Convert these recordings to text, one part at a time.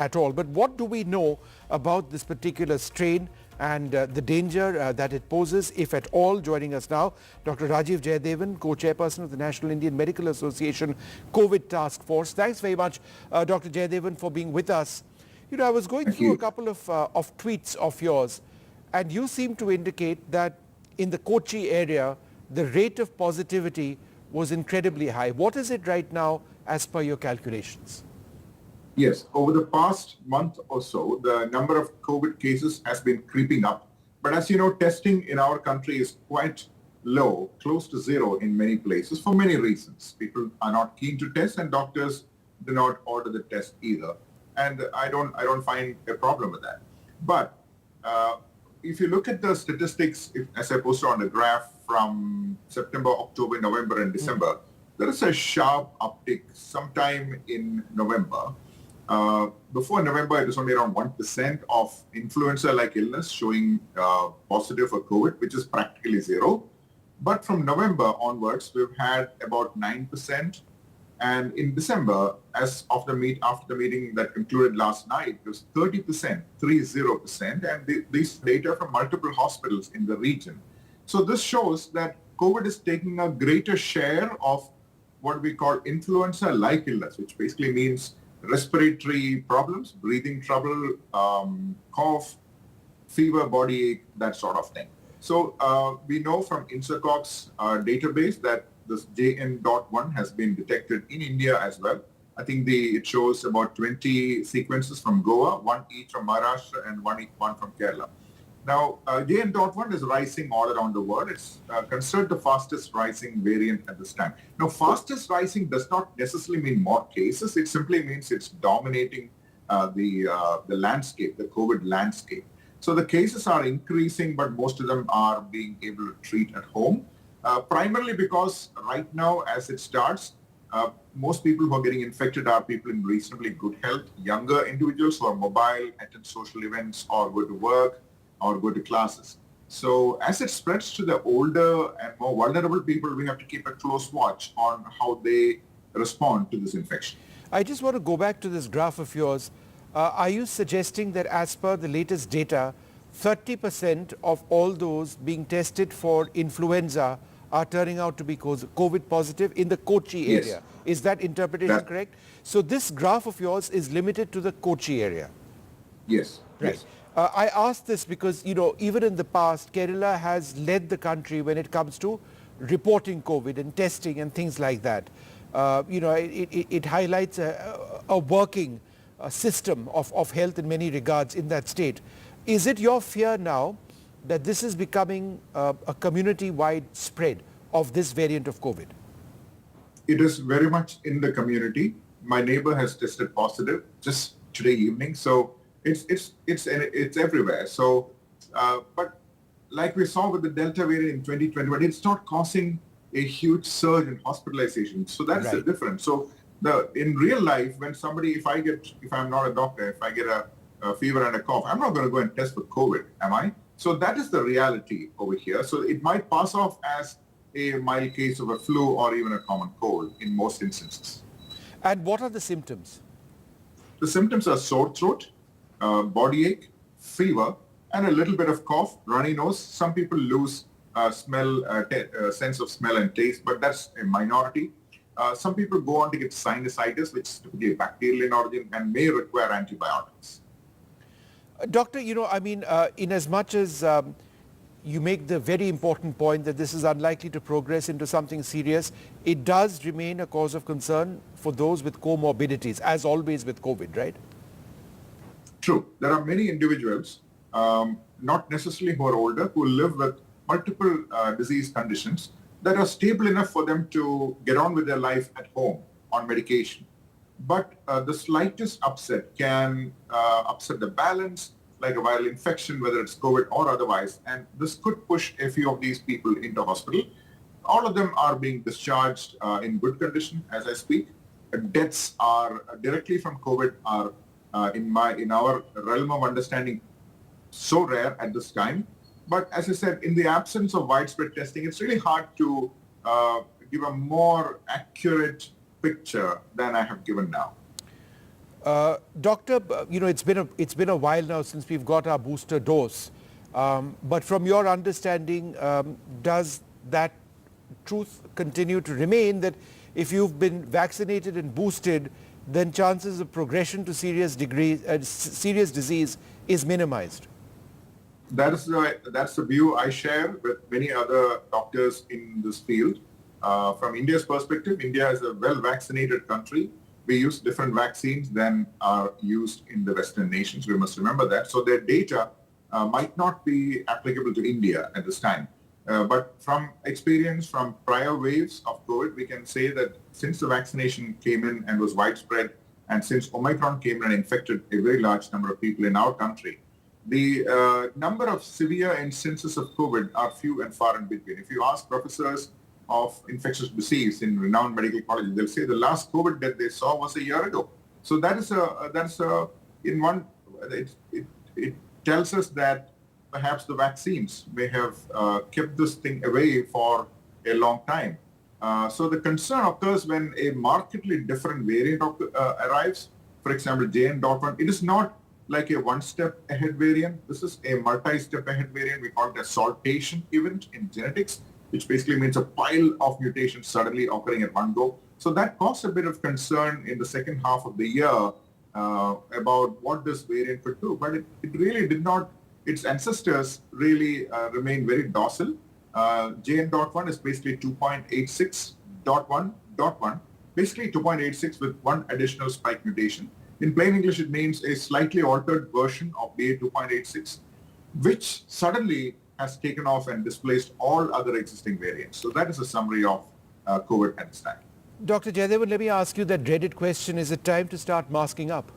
at all. But what do we know about this particular strain and the danger that it poses, if at all? Joining us now, Dr. Rajeev Jayadevan, co-chairperson of the National Indian Medical Association COVID Task Force. Thanks very much, Dr. Jayadevan, for being with us. You know, I was going through a couple of tweets of yours, and you seem to indicate that in the Kochi area, the rate of positivity was incredibly high. What is it right now as per your calculations? Yes, over the past month or so, the number of COVID cases has been creeping up. But as you know, testing in our country is quite low, close to zero in many places for many reasons. People are not keen to test, and doctors do not order the test either. And I don't find a problem with that. But if you look at the statistics, as I posted on the graph from September, October, November, and December, there is a sharp uptick sometime in November. Before November, it was only around 1% of influenza-like illness showing positive for COVID, which is practically zero. But from November onwards, we've had about 9%. And in December, as of after the meeting that concluded last night, it was 30%, 30%. And these data from multiple hospitals in the region. So this shows that COVID is taking a greater share of what we call influenza-like illness, which basically means respiratory problems, breathing trouble, cough, fever, body ache, that sort of thing. So we know from INSACOG's database that this JN.1 has been detected in India as well. I think it shows about 20 sequences from Goa, one each from Maharashtra and one from Kerala. Now, JN.1 is rising all around the world. It's considered the fastest rising variant at this time. Now, fastest rising does not necessarily mean more cases. It simply means it's dominating the landscape, the COVID landscape. So the cases are increasing, but most of them are being able to treat at home. Primarily because right now, as it starts, most people who are getting infected are people in reasonably good health, younger individuals who are mobile, attend social events, or go to work, or go to classes. So as it spreads to the older and more vulnerable people, we have to keep a close watch on how they respond to this infection. I just want to go back to this graph of yours. Are you suggesting that as per the latest data, 30% of all those being tested for influenza are turning out to be COVID positive in the Kochi area? Yes. Is that interpretation correct? So this graph of yours is limited to the Kochi area? Yes. Right. Yes. I ask this because, you know, even in the past, Kerala has led the country when it comes to reporting COVID and testing and things like that. You know, it highlights a working system of health in many regards in that state. Is it your fear now that this is becoming a community-wide spread of this variant of COVID? It is very much in the community. My neighbor has tested positive just today evening. So it's everywhere. So, but like we saw with the Delta variant in 2021, it's not causing a huge surge in hospitalization. So that's the difference. So in real life, when if I'm not a doctor, if I get a fever and a cough, I'm not going to go and test for COVID, am I? So that is the reality over here. So it might pass off as a mild case of a flu or even a common cold in most instances. And what are the symptoms? The symptoms are sore throat, body ache, fever, and a little bit of cough, runny nose. Some people lose sense of smell and taste, but that's a minority. Some people go on to get sinusitis, which is typically bacterial in origin and may require antibiotics. Doctor, you know, I mean, in as much as you make the very important point that this is unlikely to progress into something serious, it does remain a cause of concern for those with comorbidities, as always with COVID, right? True. There are many individuals, not necessarily who are older, who live with multiple disease conditions that are stable enough for them to get on with their life at home on medication. But the slightest upset can upset the balance, like a viral infection, whether it's COVID or otherwise, and this could push a few of these people into hospital. All of them are being discharged in good condition as I speak. Deaths are directly from COVID are in our realm of understanding so rare at this time. But as I said, in the absence of widespread testing, it's really hard to give a more accurate picture than I have given now. Doctor, it's been a while now since we've got our booster dose. But from your understanding, does that truth continue to remain that if you've been vaccinated and boosted, then chances of progression to serious disease is minimized? That's the view I share with many other doctors in this field. From India's perspective, India is a well-vaccinated country. We use different vaccines than are used in the Western nations. We must remember that. So their data might not be applicable to India at this time. But from experience from prior waves of COVID, we can say that since the vaccination came in and was widespread, and since Omicron came in and infected a very large number of people in our country, the number of severe instances of COVID are few and far in between. If you ask professors of infectious disease in renowned medical colleges, they'll say the last COVID that they saw was a year ago. So it tells us that perhaps the vaccines may have kept this thing away for a long time. So the concern occurs when a markedly different variant arrives. For example, JN.1, it is not like a one-step ahead variant. This is a multi-step ahead variant. We call it a saltation event in genetics, which basically means a pile of mutations suddenly occurring at one go. So that caused a bit of concern in the second half of the year about what this variant could do. But it really did not, its ancestors really remain very docile. JN.1 is basically 2.86.1.1, basically 2.86 with one additional spike mutation. In plain English, it means a slightly altered version of BA 2.86, which suddenly has taken off and displaced all other existing variants. So that is a summary of COVID at this time. Dr. Jayadevan, let me ask you that dreaded question. Is it time to start masking up?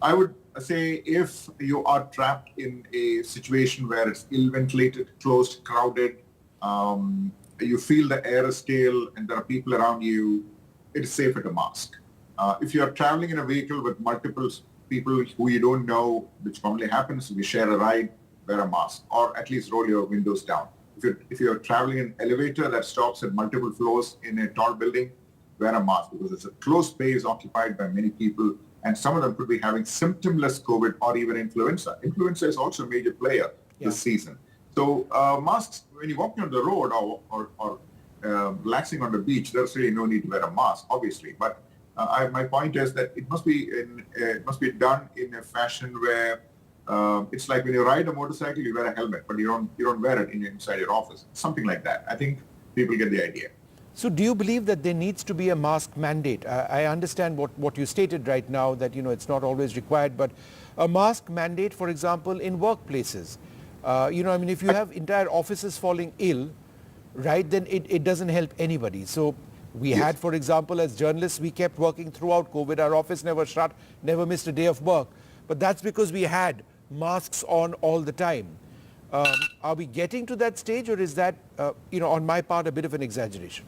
I would say if you are trapped in a situation where it's ill-ventilated, closed, crowded, you feel the air is stale and there are people around you, it is safer to mask. If you are traveling in a vehicle with multiple people who you don't know, which commonly happens, if you share a ride, wear a mask, or at least roll your windows down. If you're traveling in an elevator that stops at multiple floors in a tall building, wear a mask because it's a closed space occupied by many people, and some of them could be having symptomless COVID or even influenza. Influenza is also a major player this season. So masks, when you're walking on the road or relaxing on the beach, there's really no need to wear a mask, obviously. But my point is that it must be done in a fashion where it's like when you ride a motorcycle, you wear a helmet, but you don't wear it inside your office. Something like that. I think people get the idea. So do you believe that there needs to be a mask mandate? I understand what you stated right now, that it's not always required, but a mask mandate, for example, in workplaces. If you have entire offices falling ill, right, then it doesn't help anybody. So we had, for example, as journalists, we kept working throughout COVID. Our office never shut, never missed a day of work. But that's because we had masks on all the time. Are we getting to that stage, or is that, on my part, a bit of an exaggeration?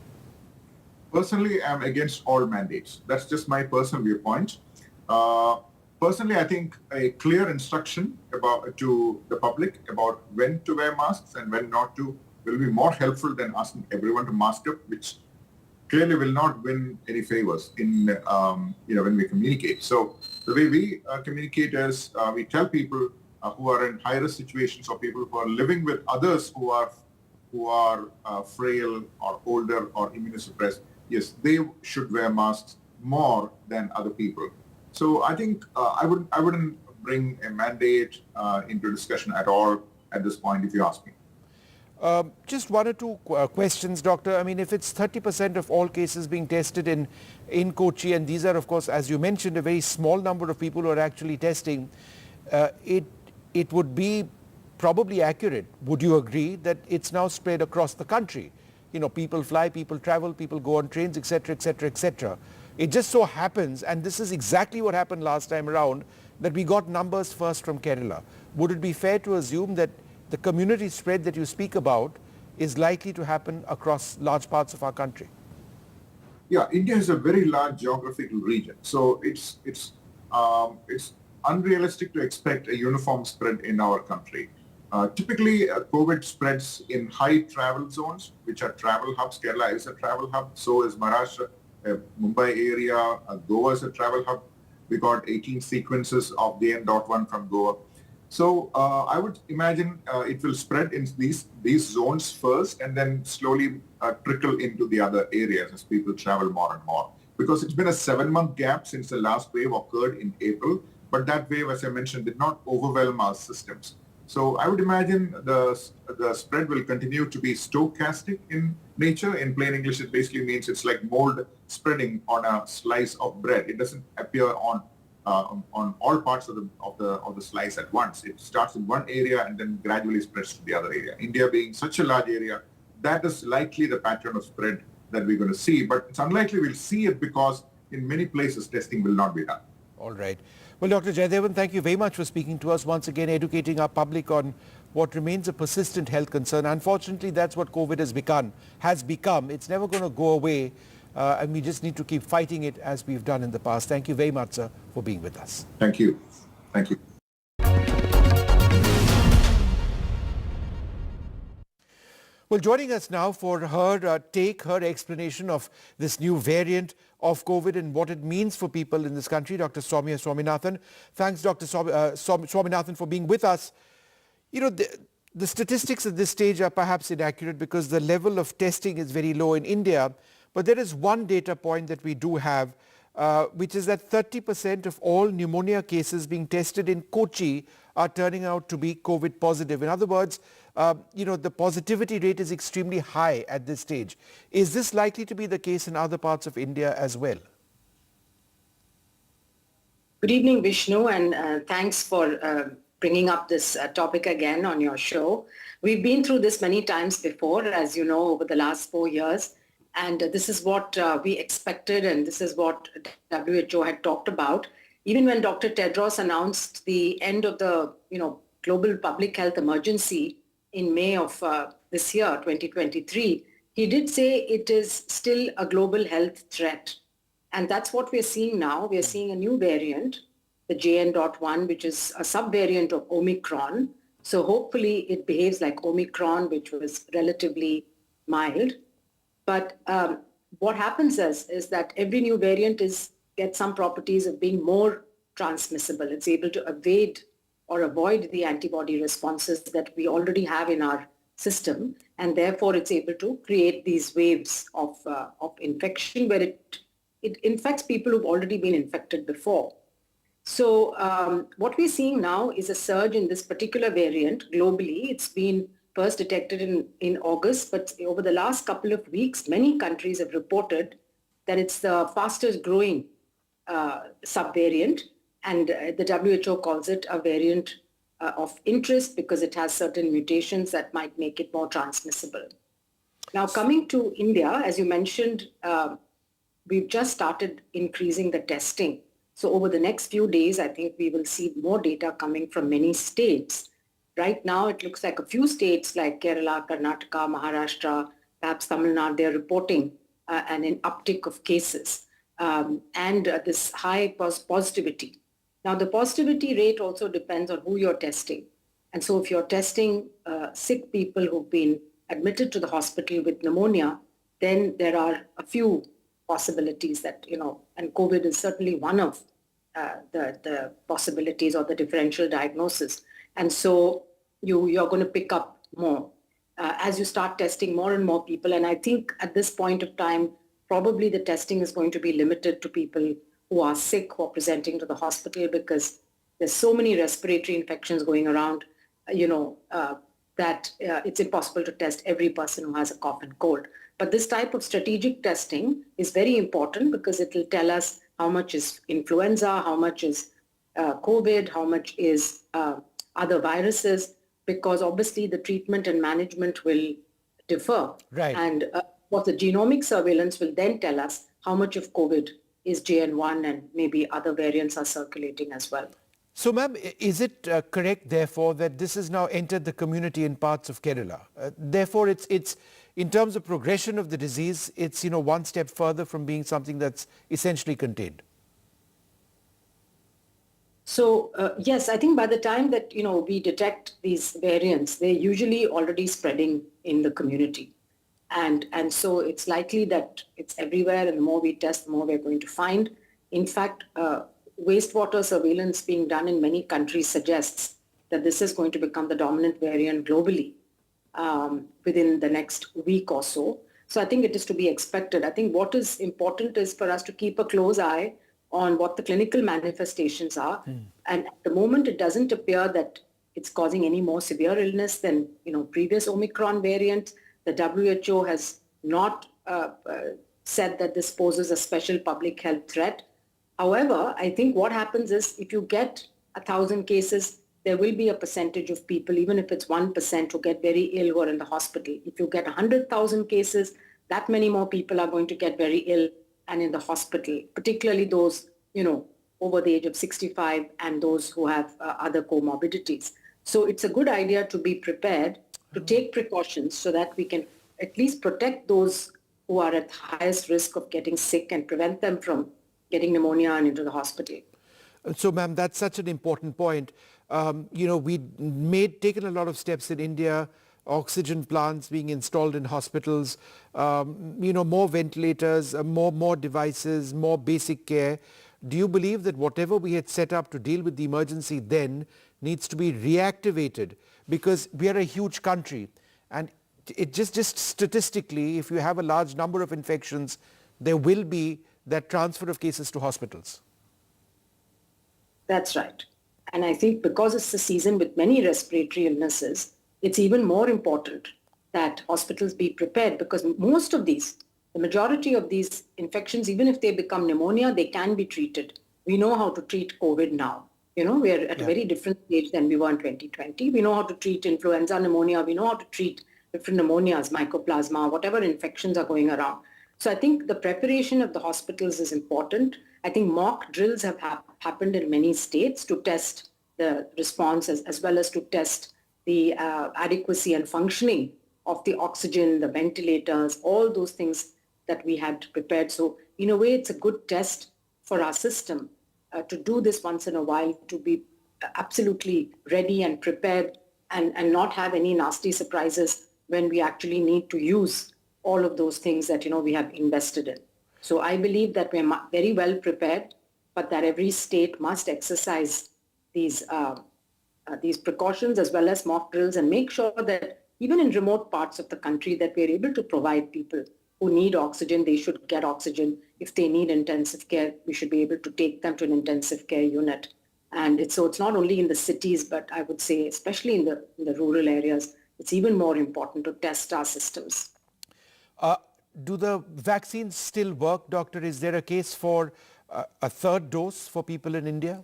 Personally, I'm against all mandates. That's just my personal viewpoint. Personally, I think a clear instruction to the public about when to wear masks and when not to will be more helpful than asking everyone to mask up, which clearly will not win any favors in when we communicate. So the way we communicate is we tell people who are in high-risk situations or people who are living with others who are frail or older or immunosuppressed, yes, they should wear masks more than other people. So I think I wouldn't bring a mandate into discussion at all at this point, if you ask me. Just one or two questions, Doctor. I mean, if it's 30% of all cases being tested in Kochi, and these are, of course, as you mentioned, a very small number of people who are actually testing, it would be probably accurate. Would you agree that it's now spread across the country? People fly, people travel, people go on trains, etc., etc., etc. It just so happens, and this is exactly what happened last time around, that we got numbers first from Kerala. Would it be fair to assume that the community spread that you speak about is likely to happen across large parts of our country? Yeah, India is a very large geographical region, so it's unrealistic to expect a uniform spread in our country. Typically, COVID spreads in high travel zones, which are travel hubs. Kerala is a travel hub, so is Maharashtra, Mumbai area, Goa is a travel hub. We got 18 sequences of JN.1 from Goa. So I would imagine it will spread in these zones first and then slowly trickle into the other areas as people travel more and more. Because it's been a 7-month gap since the last wave occurred in April, but that wave, as I mentioned, did not overwhelm our systems. So I would imagine the spread will continue to be stochastic in nature. In plain English, it basically means it's like mold spreading on a slice of bread. It doesn't appear on all parts of the slice at once. It starts in one area and then gradually spreads to the other area. India being such a large area, that is likely the pattern of spread that we're going to see. But it's unlikely we'll see it because in many places testing will not be done. All right. Well, Dr. Jayadevan, thank you very much for speaking to us once again, educating our public on what remains a persistent health concern. Unfortunately, that's what COVID has become. It's never going to go away, and we just need to keep fighting it as we've done in the past. Thank you very much, sir, for being with us. Thank you. Thank you. Well, joining us now for her her explanation of this new variant of COVID and what it means for people in this country, Dr. Soumya Swaminathan. Thanks, Dr. Swaminathan, for being with us. You know, the statistics at this stage are perhaps inaccurate because the level of testing is very low in India. But there is one data point that we do have, which is that 30% of all pneumonia cases being tested in Kochi are turning out to be COVID positive. In other words, the positivity rate is extremely high at this stage. Is this likely to be the case in other parts of India as well? Good evening, Vishnu, and thanks for bringing up this topic again on your show. We've been through this many times before, as you know, over the last 4 years. And this is what we expected, and this is what WHO had talked about. Even when Dr. Tedros announced the end of the global public health emergency in May of this year, 2023, he did say it is still a global health threat. And that's what we're seeing now. We're seeing a new variant, the JN.1, which is a subvariant of Omicron. So hopefully it behaves like Omicron, which was relatively mild. But what happens is that every new variant gets some properties of being more transmissible. It's able to evade or avoid the antibody responses that we already have in our system. And therefore, it's able to create these waves of infection where it infects people who've already been infected before. So what we're seeing now is a surge in this particular variant globally. It's been first detected in August, but over the last couple of weeks, many countries have reported that it's the fastest growing subvariant, and the WHO calls it a variant of interest because it has certain mutations that might make it more transmissible. Now, coming to India, as you mentioned, we've just started increasing the testing. So over the next few days, I think we will see more data coming from many states. Right now, it looks like a few states like Kerala, Karnataka, Maharashtra, perhaps Tamil Nadu, they're reporting an uptick of cases and this high positivity. Now, the positivity rate also depends on who you're testing. And so if you're testing sick people who've been admitted to the hospital with pneumonia, then there are a few possibilities that, and COVID is certainly one of the possibilities or the differential diagnosis. And so you're going to pick up more as you start testing more and more people. And I think at this point of time, probably the testing is going to be limited to people who are sick, who are presenting to the hospital, because there's so many respiratory infections going around, that it's impossible to test every person who has a cough and cold. But this type of strategic testing is very important because it will tell us how much is influenza, how much is COVID, how much is other viruses, because obviously the treatment and management will differ. Right. And what the genomic surveillance will then tell us how much of COVID is JN.1 and maybe other variants are circulating as well. So, ma'am, is it correct, therefore, that this has now entered the community in parts of Kerala? Therefore, it's in terms of progression of the disease, it's one step further from being something that's essentially contained. So yes, I think by the time that we detect these variants, they're usually already spreading in the community. And so it's likely that it's everywhere, and the more we test, the more we're going to find. In fact, wastewater surveillance being done in many countries suggests that this is going to become the dominant variant globally within the next week or so. So I think it is to be expected. I think what is important is for us to keep a close eye on what the clinical manifestations are. And at the moment, it doesn't appear that it's causing any more severe illness than previous Omicron variants. The WHO has not said that this poses a special public health threat. However, I think what happens is if you get 1,000 cases, there will be a percentage of people, even if it's 1%, who get very ill who are in the hospital. If you get 100,000 cases, that many more people are going to get very ill and in the hospital, particularly those, over the age of 65 and those who have other comorbidities. So it's a good idea to be prepared, to take precautions so that we can at least protect those who are at highest risk of getting sick and prevent them from getting pneumonia and into the hospital. So, ma'am, that's such an important point. We'd taken a lot of steps in India, oxygen plants being installed in hospitals, more ventilators, more devices, more basic care. Do you believe that whatever we had set up to deal with the emergency then needs to be reactivated? Because we are a huge country, and it just statistically, if you have a large number of infections, there will be that transfer of cases to hospitals. That's right. And I think because it's the season with many respiratory illnesses, it's even more important that hospitals be prepared, because the majority of these infections, even if they become pneumonia, they can be treated. We know how to treat COVID now. We're at a very different stage than we were in 2020. We know how to treat influenza, pneumonia. We know how to treat different pneumonias, mycoplasma, whatever infections are going around. So I think the preparation of the hospitals is important. I think mock drills have happened in many states to test the response as well as to test the adequacy and functioning of the oxygen, the ventilators, all those things that we had prepared. So in a way, it's a good test for our system to do this once in a while, to be absolutely ready and prepared and not have any nasty surprises when we actually need to use all of those things that, we have invested in. So I believe that we're very well prepared, but that every state must exercise these precautions as well as mock drills, and make sure that even in remote parts of the country that we're able to provide people who need oxygen, they should get oxygen. If they need intensive care, we should be able to take them to an intensive care unit. And it's not only in the cities, but I would say especially in the rural areas, it's even more important to test our systems. Do the vaccines still work, doctor? Is there a case for a third dose for people in India?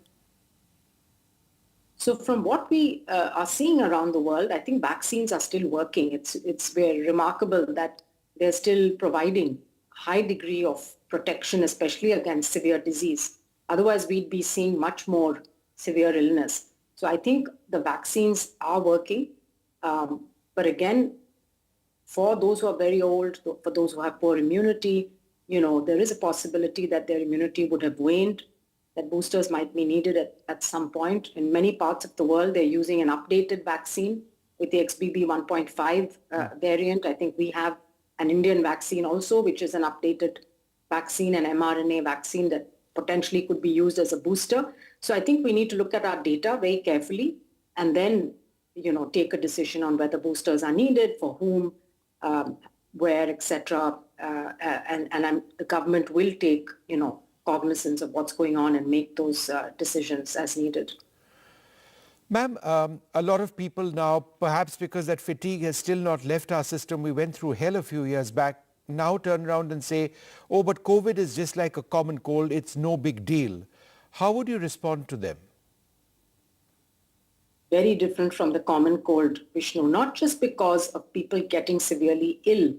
So from what we are seeing around the world, I think vaccines are still working. It's very remarkable that they're still providing high degree of protection, especially against severe disease. Otherwise, we'd be seeing much more severe illness. So I think the vaccines are working. But again, for those who are very old, for those who have poor immunity, there is a possibility that their immunity would have waned, that boosters might be needed at some point. In many parts of the world, they're using an updated vaccine with the XBB 1.5 variant. I think we have an Indian vaccine also, which is an updated vaccine, an mRNA vaccine that potentially could be used as a booster. So I think we need to look at our data very carefully and then, take a decision on whether boosters are needed, for whom, where, etc. And the government will take, cognizance of what's going on and make those decisions as needed. Ma'am, a lot of people now, perhaps because that fatigue has still not left our system, we went through hell a few years back, now turn around and say, oh, but COVID is just like a common cold, it's no big deal. How would you respond to them? Very different from the common cold, Vishnu, not just because of people getting severely ill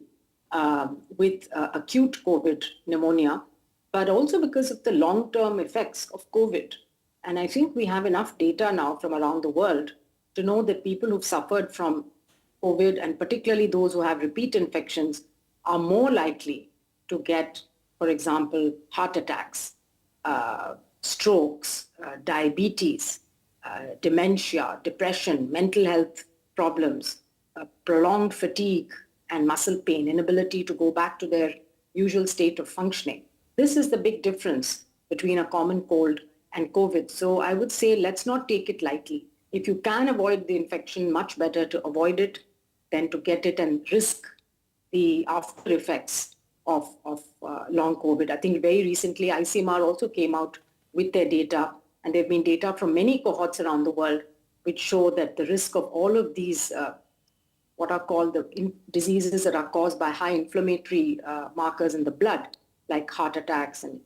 with acute COVID pneumonia, but also because of the long-term effects of COVID. And I think we have enough data now from around the world to know that people who've suffered from COVID, and particularly those who have repeat infections, are more likely to get, for example, heart attacks, strokes, diabetes, dementia, depression, mental health problems, prolonged fatigue, and muscle pain, inability to go back to their usual state of functioning. This is the big difference between a common cold and COVID. So I would say let's not take it lightly. If you can avoid the infection, much better to avoid it than to get it and risk the after effects of long COVID. I think very recently ICMR also came out with their data, and there have been data from many cohorts around the world which show that the risk of all of these what are called the diseases that are caused by high inflammatory markers in the blood, like heart attacks and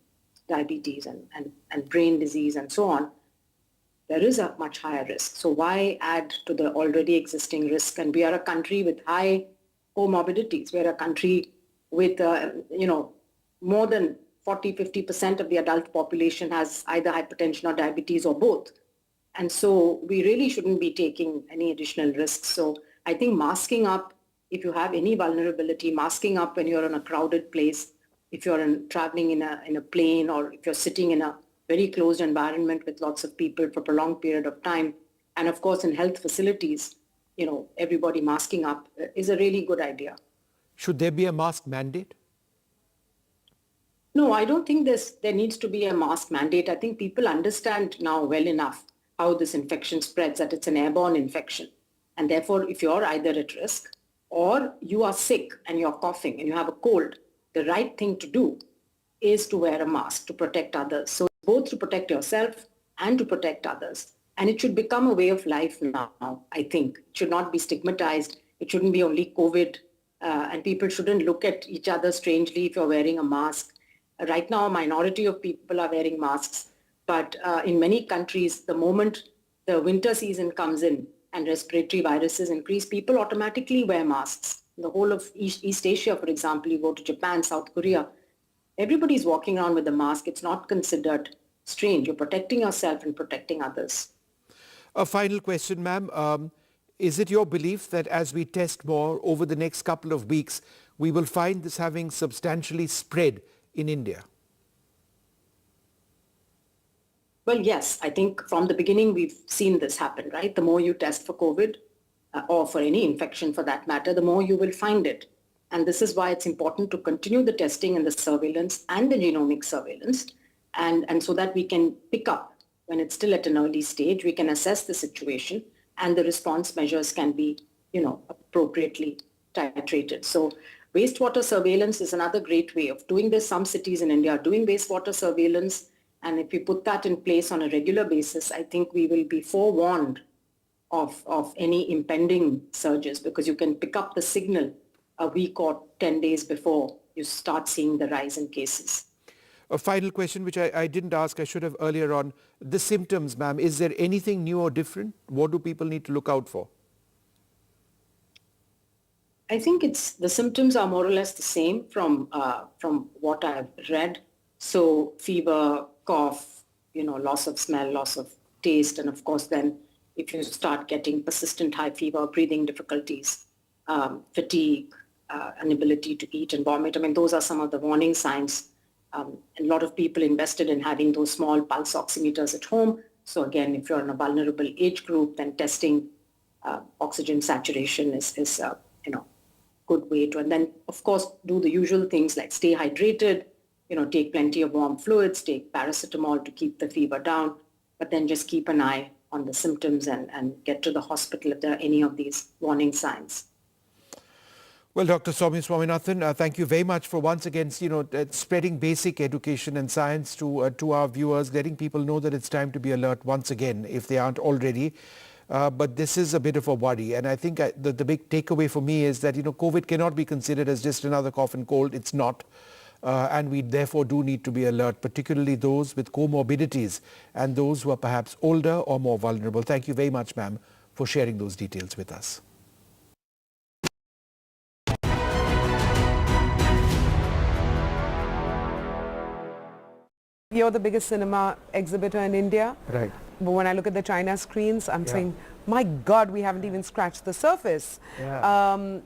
diabetes and brain disease and so on, there is a much higher risk. So why add to the already existing risk? And we are a country with high comorbidities. We're a country with, more than 40-50% of the adult population has either hypertension or diabetes or both. And so we really shouldn't be taking any additional risks. So I think masking up, if you have any vulnerability, masking up when you're in a crowded place, if you're traveling in a plane, or if you're sitting in a very closed environment with lots of people for a prolonged period of time, and of course in health facilities, everybody masking up is a really good idea. Should there be a mask mandate? No, I don't think there needs to be a mask mandate. I think people understand now well enough how this infection spreads, that it's an airborne infection. And therefore, if you're either at risk or you are sick and you're coughing and you have a cold, the right thing to do is to wear a mask to protect others. So both to protect yourself and to protect others. And it should become a way of life now, I think. It should not be stigmatized. It shouldn't be only COVID. And people shouldn't look at each other strangely if you're wearing a mask. Right now, a minority of people are wearing masks. But in many countries, the moment the winter season comes in and respiratory viruses increase, people automatically wear masks. In the whole of East Asia, for example, you go to Japan, South Korea, everybody's walking around with a mask. It's not considered strange. You're protecting yourself and protecting others. A final question, ma'am. Is it your belief that as we test more over the next couple of weeks, we will find this having substantially spread in India? Well, yes, I think from the beginning we've seen this happen, right? The more you test for COVID or for any infection for that matter, the more you will find it. And this is why it's important to continue the testing and the surveillance and the genomic surveillance, and so that we can pick up when it's still at an early stage, we can assess the situation and the response measures can be, appropriately titrated. So wastewater surveillance is another great way of doing this. Some cities in India are doing wastewater surveillance. And if we put that in place on a regular basis, I think we will be forewarned of any impending surges, because you can pick up the signal a week or 10 days before you start seeing the rise in cases. A final question, which I didn't ask, I should have earlier on. The symptoms, ma'am, is there anything new or different? What do people need to look out for? I think the symptoms are more or less the same from what I've read. So fever, cough, loss of smell, loss of taste, and of course then if you start getting persistent high fever, breathing difficulties, fatigue, inability to eat and vomit, those are some of the warning signs. A lot of people invested in having those small pulse oximeters at home. So again, if you're in a vulnerable age group, then testing oxygen saturation is good way to, and then of course do the usual things like stay hydrated, take plenty of warm fluids, take paracetamol to keep the fever down, but then just keep an eye on the symptoms and get to the hospital if there are any of these warning signs. Well, Dr. Swaminathan, thank you very much for once again, spreading basic education and science to our viewers, letting people know that it's time to be alert once again if they aren't already. But this is a bit of a worry. And I think the big takeaway for me is that, COVID cannot be considered as just another cough and cold. It's not. And we therefore do need to be alert, particularly those with comorbidities and those who are perhaps older or more vulnerable. Thank you very much, ma'am, for sharing those details with us. You're the biggest cinema exhibitor in India. Right. But when I look at the China screens, I'm saying, my God, we haven't even scratched the surface. Yeah.